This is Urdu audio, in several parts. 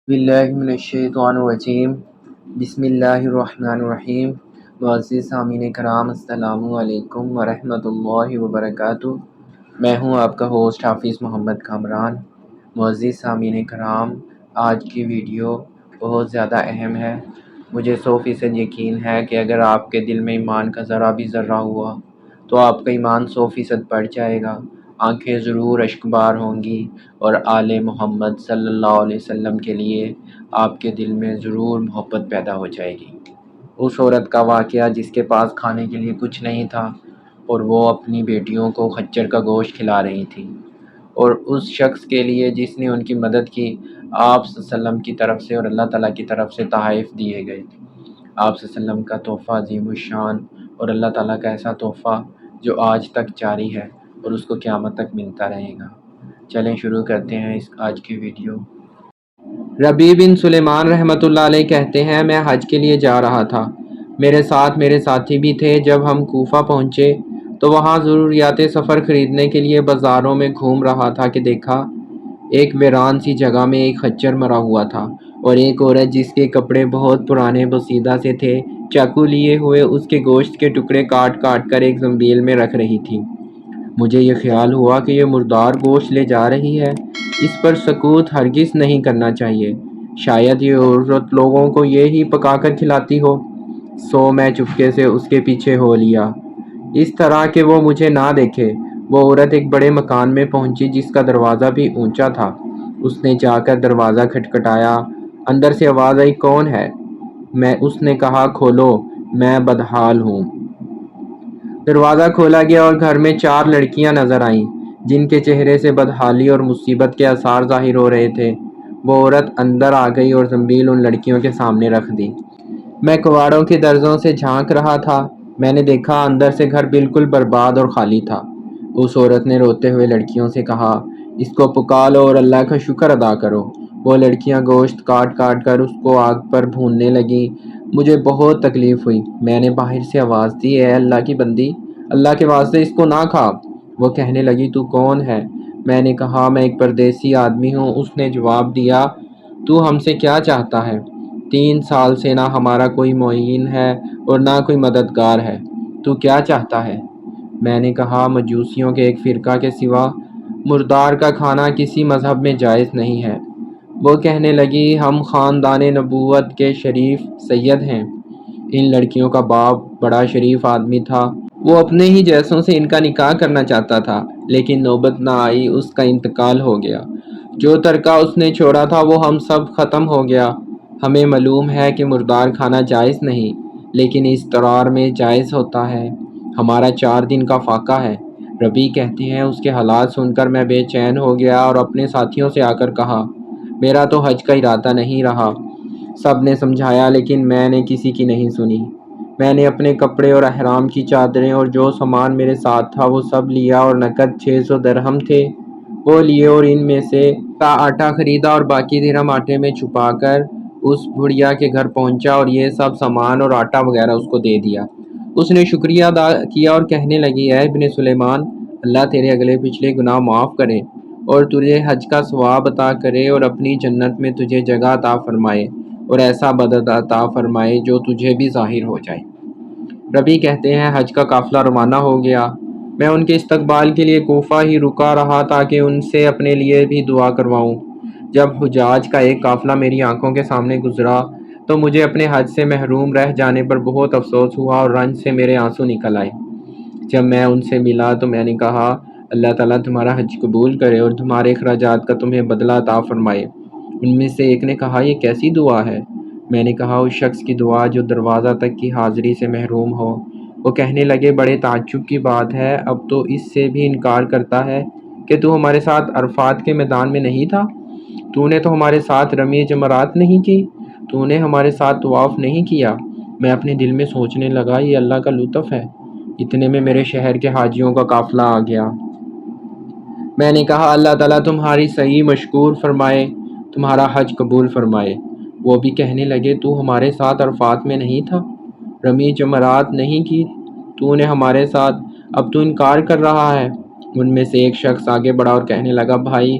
باللہ من الشیطان الرجیم بسم اللہ الرحمن الرحیم۔ معزز سامعین کرام، السلام علیکم ورحمۃ اللہ وبرکاتہ۔ میں ہوں آپ کا ہوسٹ حافظ محمد کامران۔ معزز سامعین کرام، آج کی ویڈیو بہت زیادہ اہم ہے۔ مجھے 100% یقین ہے کہ اگر آپ کے دل میں ایمان کا ذرہ بھی ذرہ ہوا تو آپ کا ایمان 100% بڑھ جائے گا، آنکھیں ضرور اشکبار ہوں گی، اور آل محمد صلی اللہ علیہ وسلم کے لیے آپ کے دل میں ضرور محبت پیدا ہو جائے گی۔ اس عورت کا واقعہ جس کے پاس کھانے کے لیے کچھ نہیں تھا اور وہ اپنی بیٹیوں کو خچر کا گوشت کھلا رہی تھی، اور اس شخص کے لیے جس نے ان کی مدد کی، آپ صلی اللہ علیہ وسلم کی طرف سے اور اللہ تعالیٰ کی طرف سے تحائف دیے گئے تھے۔ آپ صلی اللہ علیہ وسلم کا تحفہ عظیم الشان اور اللہ تعالیٰ کا ایسا تحفہ جو آج تک جاری ہے اور اس کو قیامت تک ملتا رہے گا۔ چلیں شروع کرتے ہیں آج کی ویڈیو۔ ربیع بن سلیمان رحمۃ اللہ علیہ کہتے ہیں، میں حج کے لیے جا رہا تھا، میرے ساتھ میرے ساتھی بھی تھے۔ جب ہم کوفہ پہنچے تو وہاں ضروریات سفر خریدنے کے لیے بازاروں میں گھوم رہا تھا کہ دیکھا ایک ویران سی جگہ میں ایک خچر مرا ہوا تھا، اور ایک عورت جس کے کپڑے بہت پرانے بوسیدہ سے تھے، چاقو لیے ہوئے اس کے گوشت کے ٹکڑے کاٹ کاٹ کر ایک زنبیل میں رکھ رہی تھی۔ مجھے یہ خیال ہوا کہ یہ مردار گوشت لے جا رہی ہے، اس پر سکوت ہرگز نہیں کرنا چاہیے، شاید یہ عورت لوگوں کو یہی پکا کر کھلاتی ہو۔ سو میں چپکے سے اس کے پیچھے ہو لیا، اس طرح کہ وہ مجھے نہ دیکھے۔ وہ عورت ایک بڑے مکان میں پہنچی جس کا دروازہ بھی اونچا تھا۔ اس نے جا کر دروازہ کھٹکھٹایا، اندر سے آواز آئی، کون ہے؟ اس نے کہا، کھولو، میں بدحال ہوں۔ دروازہ کھولا گیا اور گھر میں 4 لڑکیاں نظر آئیں جن کے چہرے سے بدحالی اور مصیبت کے آثار ظاہر ہو رہے تھے۔ وہ عورت اندر آ گئی اور زنبیل ان لڑکیوں کے سامنے رکھ دی۔ میں کواڑوں کے درزوں سے جھانک رہا تھا، میں نے دیکھا اندر سے گھر بالکل برباد اور خالی تھا۔ اس عورت نے روتے ہوئے لڑکیوں سے کہا، اس کو پکا لو اور اللہ کا شکر ادا کرو۔ وہ لڑکیاں گوشت کاٹ کاٹ کر اس کو آگ پر بھوننے لگیں۔ مجھے بہت تکلیف ہوئی۔ میں نے باہر سے آواز دی، اے اللہ کی بندی، اللہ کے واسطے اس کو نہ کھا۔ وہ کہنے لگی، تو کون ہے؟ میں نے کہا، میں ایک پردیسی آدمی ہوں۔ اس نے جواب دیا، تو ہم سے کیا چاہتا ہے؟ 3 سال سے نہ ہمارا کوئی معین ہے اور نہ کوئی مددگار ہے، تو کیا چاہتا ہے؟ میں نے کہا، مجوسیوں کے ایک فرقہ کے سوا مردار کا کھانا کسی مذہب میں جائز نہیں ہے۔ وہ کہنے لگی، ہم خاندان نبوت کے شریف سید ہیں۔ ان لڑکیوں کا باپ بڑا شریف آدمی تھا، وہ اپنے ہی جیسوں سے ان کا نکاح کرنا چاہتا تھا، لیکن نوبت نہ آئی، اس کا انتقال ہو گیا۔ جو ترکہ اس نے چھوڑا تھا وہ ہم سب ختم ہو گیا۔ ہمیں معلوم ہے کہ مردار کھانا جائز نہیں، لیکن اس اضطرار میں جائز ہوتا ہے۔ ہمارا 4 دن کا فاقہ ہے۔ ربیع کہتے ہیں، اس کے حالات سن کر میں بے چین ہو گیا اور اپنے ساتھیوں سے آ کر کہا، میرا تو حج کا ارادہ نہیں رہا۔ سب نے سمجھایا لیکن میں نے کسی کی نہیں سنی۔ میں نے اپنے کپڑے اور احرام کی چادریں اور جو سامان میرے ساتھ تھا وہ سب لیا، اور نقد 600 درہم تھے وہ لیے، اور ان میں سے کا آٹا خریدا اور باقی درہم آٹے میں چھپا کر اس بڑھیا کے گھر پہنچا اور یہ سب سامان اور آٹا وغیرہ اس کو دے دیا۔ اس نے شکریہ ادا کیا اور کہنے لگی، اے ابن سلیمان، اللہ تیرے اگلے پچھلے گناہ معاف کرے اور تجھے حج کا ثواب عطا کرے، اور اپنی جنت میں تجھے جگہ عطا فرمائے، اور ایسا بدن عطا فرمائے جو تجھے بھی ظاہر ہو جائے۔ ربیع کہتے ہیں، حج کا قافلہ روانہ ہو گیا۔ میں ان کے استقبال کے لیے کوفہ ہی رکا رہا تاکہ ان سے اپنے لیے بھی دعا کرواؤں۔ جب حجاج کا ایک قافلہ میری آنکھوں کے سامنے گزرا تو مجھے اپنے حج سے محروم رہ جانے پر بہت افسوس ہوا اور رنج سے میرے آنسو نکل آئے۔ جب میں ان سے ملا تو میں نے کہا، اللہ تعالیٰ تمہارا حج قبول کرے اور تمہارے اخراجات کا تمہیں بدلہ عطا فرمائے۔ ان میں سے ایک نے کہا، یہ کیسی دعا ہے؟ میں نے کہا، اس شخص کی دعا جو دروازہ تک کی حاضری سے محروم ہو۔ وہ کہنے لگے، بڑے تعجب کی بات ہے، اب تو اس سے بھی انکار کرتا ہے کہ تو ہمارے ساتھ عرفات کے میدان میں نہیں تھا، تو نے تو ہمارے ساتھ رمی جمرات نہیں کی، تو نے ہمارے ساتھ طواف نہیں کیا۔ میں اپنے دل میں سوچنے لگا، یہ اللہ کا لطف ہے۔ اتنے میں میرے شہر کے حاجیوں کا قافلہ آ گیا۔ میں نے کہا، اللہ تعالیٰ تمہاری سعی مشکور فرمائے، تمہارا حج قبول فرمائے۔ وہ بھی کہنے لگے، تو ہمارے ساتھ عرفات میں نہیں تھا، رمی جمرات نہیں کی، تو نے ہمارے ساتھ، اب تو انکار کر رہا ہے۔ ان میں سے ایک شخص آگے بڑھا اور کہنے لگا، بھائی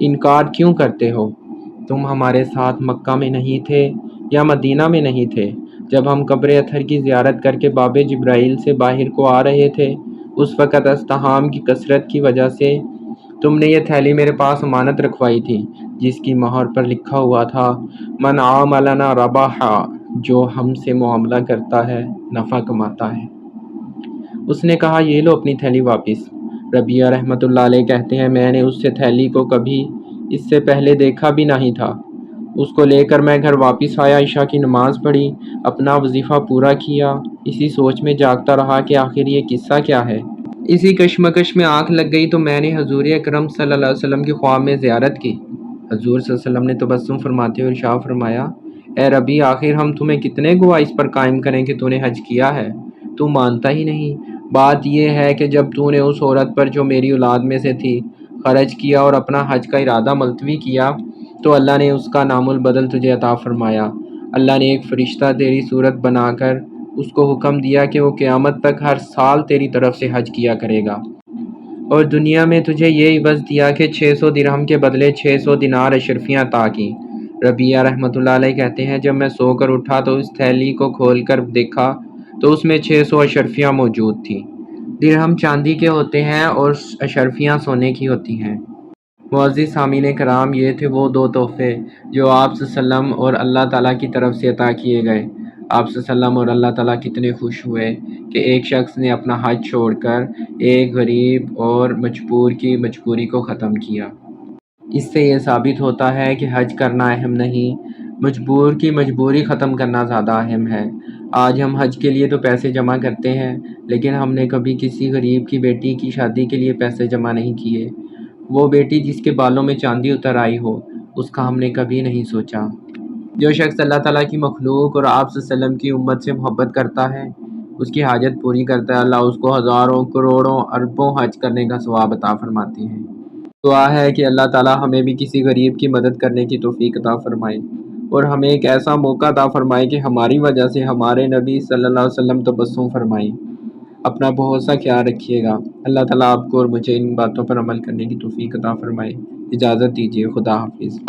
انکار کیوں کرتے ہو؟ تم ہمارے ساتھ مکہ میں نہیں تھے یا مدینہ میں نہیں تھے جب ہم قبر اطہر کی زیارت کر کے باب جبرائیل سے باہر کو آ رہے تھے؟ اس وقت ازدحام کی کثرت کی وجہ سے تم نے یہ تھیلی میرے پاس امانت رکھوائی تھی جس کی مہر پر لکھا ہوا تھا من عاملنا ربحا، جو ہم سے معاملہ کرتا ہے نفع کماتا ہے۔ اس نے کہا یہ لو اپنی تھیلی واپس۔ ربیعہ رحمۃ اللہ علیہ کہتے ہیں میں نے اس سے تھیلی کو کبھی اس سے پہلے دیکھا بھی نہیں تھا۔ اس کو لے کر میں گھر واپس آیا، عشاء کی نماز پڑھی، اپنا وظیفہ پورا کیا، اسی سوچ میں جاگتا رہا کہ آخر یہ قصہ کیا ہے۔ اسی کشمکش میں آنکھ لگ گئی تو میں نے حضور اکرم صلی اللہ علیہ وسلم کی خواب میں زیارت کی۔ حضور صلی اللہ علیہ وسلم نے تبسم فرماتے ہوئے ارشاد فرمایا، اے ربی، آخر ہم تمہیں کتنے گواہ اس پر قائم کریں کہ تو نے حج کیا ہے؟ تو مانتا ہی نہیں۔ بات یہ ہے کہ جب تو نے اس عورت پر جو میری اولاد میں سے تھی خرچ کیا اور اپنا حج کا ارادہ ملتوی کیا تو اللہ نے اس کا نام البدل تجھے عطا فرمایا۔ اللہ نے ایک فرشتہ تیری صورت بنا کر اس کو حکم دیا کہ وہ قیامت تک ہر سال تیری طرف سے حج کیا کرے گا، اور دنیا میں تجھے یہ عوض دیا کہ 600 درہم کے بدلے 600 دینار اشرفیاں عطا کی۔ ربیعہ رحمۃ اللہ علیہ کہتے ہیں جب میں سو کر اٹھا تو اس تھیلی کو کھول کر دیکھا تو اس میں 600 اشرفیاں موجود تھیں۔ درہم چاندی کے ہوتے ہیں اور اشرفیاں سونے کی ہوتی ہیں۔ معزز سامعین کرام، یہ تھے وہ دو تحفے جو آپ صلی اللہ علیہ وسلم اور اللہ تعالیٰ کی طرف سے عطا کیے گئے۔ آپ صلی اللہ علیہ وسلم اور اللہ تعالیٰ کتنے خوش ہوئے کہ ایک شخص نے اپنا حج چھوڑ کر ایک غریب اور مجبور کی مجبوری کو ختم کیا۔ اس سے یہ ثابت ہوتا ہے کہ حج کرنا اہم نہیں، مجبور کی مجبوری ختم کرنا زیادہ اہم ہے۔ آج ہم حج کے لیے تو پیسے جمع کرتے ہیں، لیکن ہم نے کبھی کسی غریب کی بیٹی کی شادی کے لیے پیسے جمع نہیں کیے۔ وہ بیٹی جس کے بالوں میں چاندی اتر آئی ہو، اس کا ہم نے کبھی نہیں سوچا۔ جو شخص اللہ تعالیٰ کی مخلوق اور آپ صلی اللہ علیہ وسلم کی امت سے محبت کرتا ہے، اس کی حاجت پوری کرتا ہے، اللہ اس کو ہزاروں کروڑوں اربوں حج کرنے کا ثواب عطا فرماتے ہیں۔ دعا ہے کہ اللہ تعالیٰ ہمیں بھی کسی غریب کی مدد کرنے کی توفیق عطا فرمائے، اور ہمیں ایک ایسا موقع عطا فرمائے کہ ہماری وجہ سے ہمارے نبی صلی اللہ علیہ وسلم تبسم فرمائیں۔ اپنا بہت سا خیال رکھیے گا۔ اللہ تعالیٰ آپ کو اور مجھے ان باتوں پر عمل کرنے کی توفیق عطا فرمائے۔ اجازت دیجیے، خدا حافظ۔